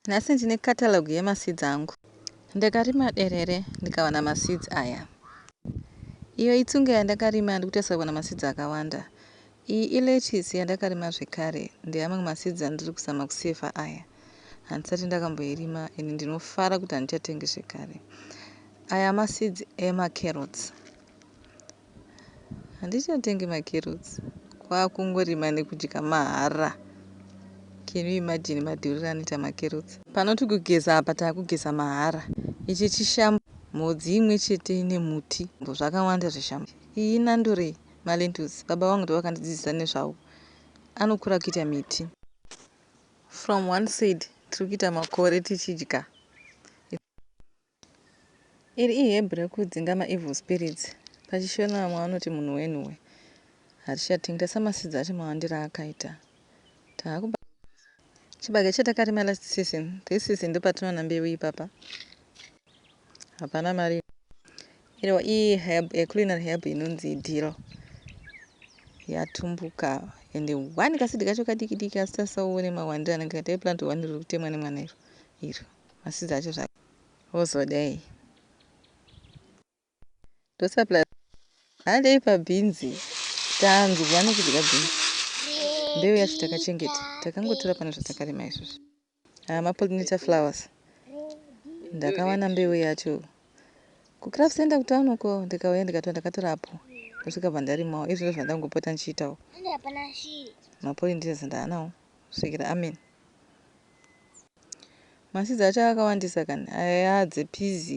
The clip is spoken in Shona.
Nhasi ndine catalogue yemaseeds angu. Ndakarima derere ndikawana maseeds aya. Iyo itsunga yandakarima ndikutarisa kuwana maseeds akawanda. Iyi ilettuce yandakarima zvekare ndeyamwe maseeds andiri kuzama kusevha aya. Handisati ndakamboirima ini ndinofara kuti handichatengi zvekare. Aya maseeds emacarrots. Handichatengi macarrots. Kwakungorima nekudya mahara. Can you imagine madhuriro anoita macarrots? Panoti kugeza apa taakugeza mahara. Ichi chishambo, mhodzi imwe chete nemuti. Zvakawanda zveshambo. Iyi inandore malentils. Baba vangu ndovakanddzidzisa nezvawo. Anokura kuita miti. From one side tiri kuita makore tichidya. Iri ihebhu rekudzinga maevil spirits. Pachishona vamwe vanoti munhu wenhuwe. Hatichatengi tasa maseeds acho mawandira akaita. Chibage chatakarima last season. This season ndo patinoona mbeu ipapa. Hapana mari. Iro herb, culinary herb inonzi dill. Yatumbuka. Ende one kasidi kacho kadiki diki asasa uone mawandira anenge taiplant one riri kutemwa nemwana iro. Maseeds acho zvake. Ozodai. Ndosapla. Handei pabeans. Tangu vana kudya beans. Mbeu yacho takachengeta. Takangotora pane zvatakarima izvozvo. Mapollinator flowers. Ndakawana mbeu yacho. Kucraft center kutown uko ndikauya ndakatora apo. Ndosvika pandarimawo. Izvo zvandangopota ndichiitawo. Mapollinators ndaanawo. Kusvikira amen. Maseeds acho akawandisa kani. Aya dzepeas.